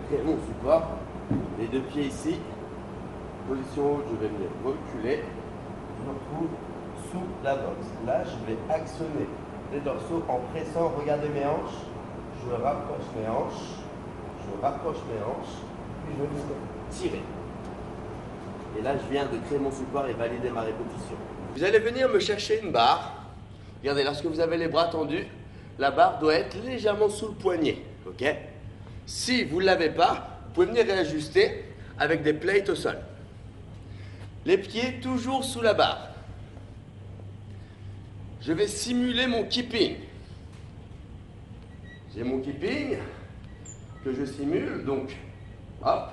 créer mon support. Les deux pieds ici. Position haute, je vais venir reculer. Je me retrouve sous la boxe. Là, je vais actionner les dorsaux en pressant. Regardez mes hanches. Je rapproche mes hanches. Je rapproche mes hanches. Puis je vais venir tirer. Et là, je viens de créer mon support et valider ma répétition. Vous allez venir me chercher une barre. Regardez, lorsque vous avez les bras tendus, la barre doit être légèrement sous le poignet. Ok? Si vous ne l'avez pas, vous pouvez venir réajuster avec des plates au sol. Les pieds toujours sous la barre. Je vais simuler mon keeping. J'ai mon keeping que je simule, donc hop.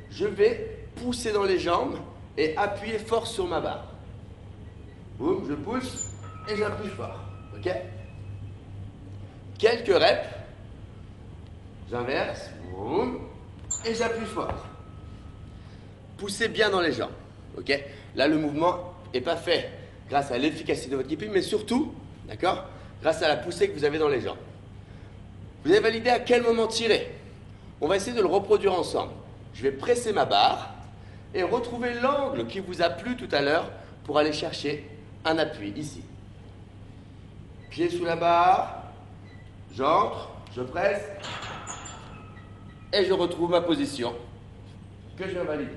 Je vais pousser dans les jambes et appuyer fort sur ma barre. Boum, je pousse et j'appuie fort. Ok? Quelques reps. J'inverse. Boum. Et j'appuie fort. Poussez bien dans les jambes. Ok? Là, le mouvement n'est pas fait grâce à l'efficacité de votre keeping, mais surtout, d'accord, grâce à la poussée que vous avez dans les jambes. Vous avez validé à quel moment tirer. On va essayer de le reproduire ensemble. Je vais presser ma barre et retrouver l'angle qui vous a plu tout à l'heure pour aller chercher un appui ici. Pied sous la barre, j'entre, je presse et je retrouve ma position que je viens valider.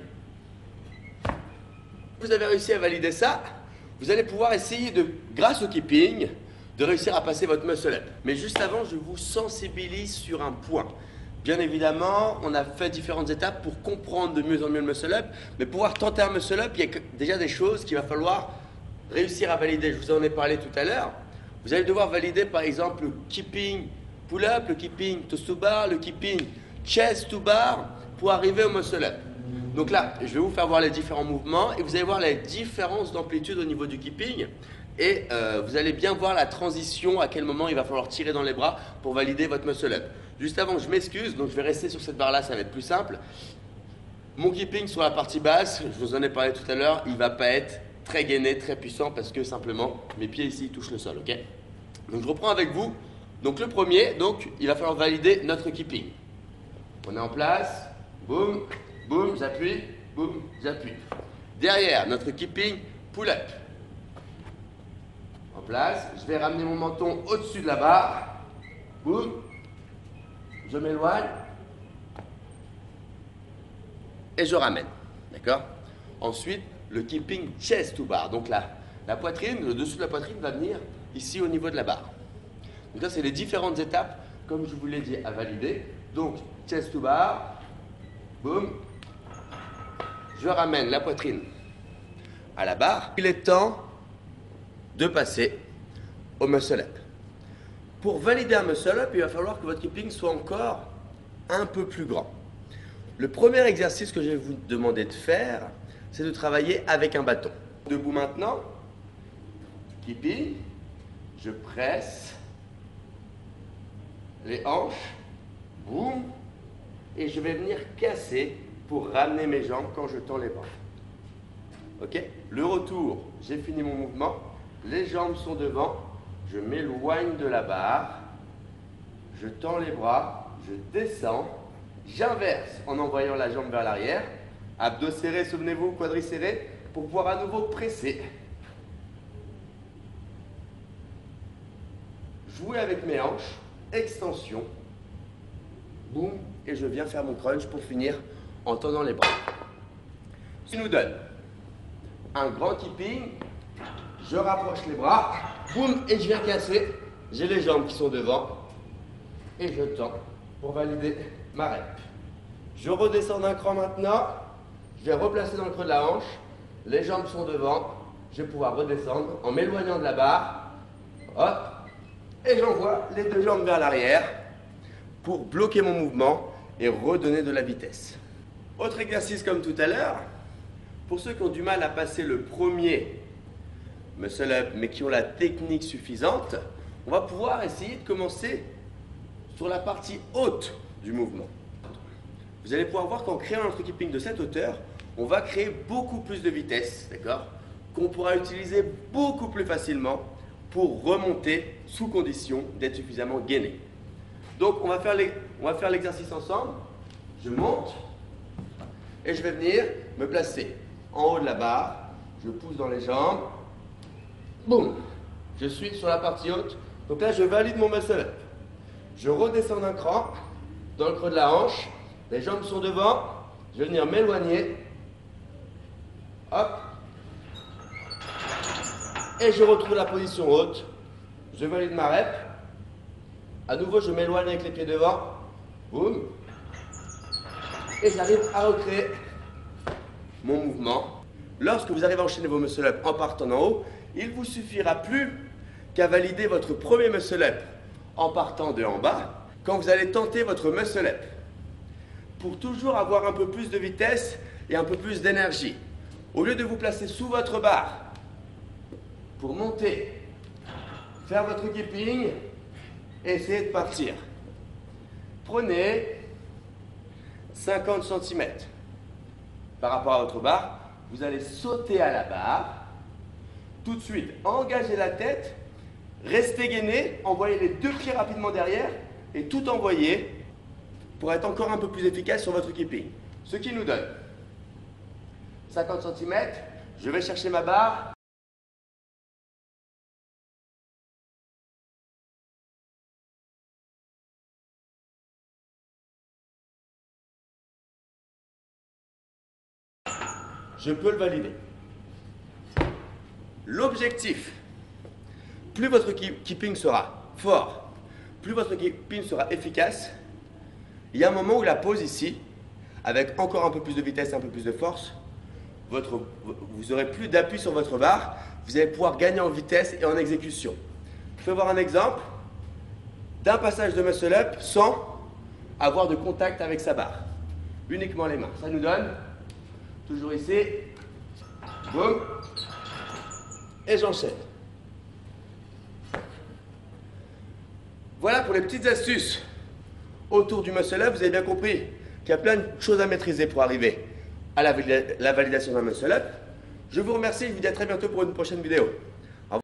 Vous avez réussi à valider ça, vous allez pouvoir essayer grâce au keeping, de réussir à passer votre muscle up. Mais juste avant, je vous sensibilise sur un point. Bien évidemment, on a fait différentes étapes pour comprendre de mieux en mieux le muscle up, mais pour pouvoir tenter un muscle up, il y a déjà des choses qu'il va falloir réussir à valider. Je vous en ai parlé tout à l'heure. Vous allez devoir valider par exemple le keeping pull-up, le keeping toes to bar, le keeping chest to bar pour arriver au muscle up. Donc là, je vais vous faire voir les différents mouvements et vous allez voir les différences d'amplitude au niveau du keeping. Et vous allez bien voir la transition, à quel moment il va falloir tirer dans les bras pour valider votre muscle up. Juste avant, je m'excuse, donc je vais rester sur cette barre-là, ça va être plus simple. Mon keeping sur la partie basse, je vous en ai parlé tout à l'heure, il ne va pas être très gainé, très puissant parce que simplement mes pieds ici touchent le sol. Ok? Donc je reprends avec vous. Donc le premier, il va falloir valider notre keeping. On est en place, boum, boum, j'appuie, boum, j'appuie. Derrière, notre keeping pull-up. En place, je vais ramener mon menton au-dessus de la barre. Boum. Je m'éloigne. Et je ramène. D'accord? Ensuite, le keeping chest to bar. Donc là, la poitrine, le dessous de la poitrine va venir ici au niveau de la barre. Donc là, c'est les différentes étapes, comme je vous l'ai dit, à valider. Donc, chest to bar. Boum. Je ramène la poitrine à la barre. Il est temps de passer au muscle up. Pour valider un muscle up, il va falloir que votre keeping soit encore un peu plus grand. Le premier exercice que je vais vous demander de faire, c'est de travailler avec un bâton. Debout maintenant, keeping, je presse les hanches, boum, et je vais venir casser pour ramener mes jambes quand je tends les bras. Ok? Le retour, j'ai fini mon mouvement. Les jambes sont devant, je m'éloigne de la barre, je tends les bras, je descends, j'inverse en envoyant la jambe vers l'arrière, abdos serrés, souvenez-vous, quadris serrés, pour pouvoir à nouveau presser. Jouer avec mes hanches, extension, boum, et je viens faire mon crunch pour finir en tendant les bras. Ce qui nous donne un grand keeping. Je rapproche les bras, boum, et je viens casser. J'ai les jambes qui sont devant et je tends pour valider ma rep. Je redescends d'un cran maintenant. Je vais replacer dans le creux de la hanche. Les jambes sont devant. Je vais pouvoir redescendre en m'éloignant de la barre. Hop. Et j'envoie les deux jambes vers l'arrière pour bloquer mon mouvement et redonner de la vitesse. Autre exercice comme tout à l'heure. Pour ceux qui ont du mal à passer le premier muscle up, mais qui ont la technique suffisante, on va pouvoir essayer de commencer sur la partie haute du mouvement. Vous allez pouvoir voir qu'en créant notre keeping de cette hauteur, on va créer beaucoup plus de vitesse, d'accord, qu'on pourra utiliser beaucoup plus facilement pour remonter sous condition d'être suffisamment gainé. Donc on va faire l'exercice ensemble. je monte et je vais venir me placer en haut de la barre. Je pousse dans les jambes. Boum. Je suis sur la partie haute. Donc là, je valide mon muscle-up. Je redescends d'un cran dans le creux de la hanche. Les jambes sont devant. Je vais venir m'éloigner. Hop. Et je retrouve la position haute. Je valide ma rep. À nouveau, je m'éloigne avec les pieds devant. Boum. Et j'arrive à recréer mon mouvement. Lorsque vous arrivez à enchaîner vos muscle-up en partant d'en haut, il vous suffira plus qu'à valider votre premier muscle-up en partant de en bas quand vous allez tenter votre muscle-up. Pour toujours avoir un peu plus de vitesse et un peu plus d'énergie. Au lieu de vous placer sous votre barre pour monter, faire votre keeping et essayer de partir. Prenez 50 cm par rapport à votre barre. Vous allez sauter à la barre. Tout de suite, engagez la tête, restez gainé, envoyez les deux pieds rapidement derrière et tout envoyer pour être encore un peu plus efficace sur votre keeping. Ce qui nous donne 50 cm, je vais chercher ma barre. Je peux le valider. L'objectif, plus votre keeping sera fort, plus votre keeping sera efficace, il y a un moment où la pause ici, avec encore un peu plus de vitesse, un peu plus de force, vous aurez plus d'appui sur votre barre, vous allez pouvoir gagner en vitesse et en exécution. Je vais voir un exemple d'un passage de muscle-up sans avoir de contact avec sa barre. Uniquement les mains. Ça nous donne, toujours ici, boum, et j'enchaîne. Voilà pour les petites astuces autour du muscle-up. Vous avez bien compris qu'il y a plein de choses à maîtriser pour arriver à la validation d'un muscle-up. Je vous remercie et je vous dis à très bientôt pour une prochaine vidéo.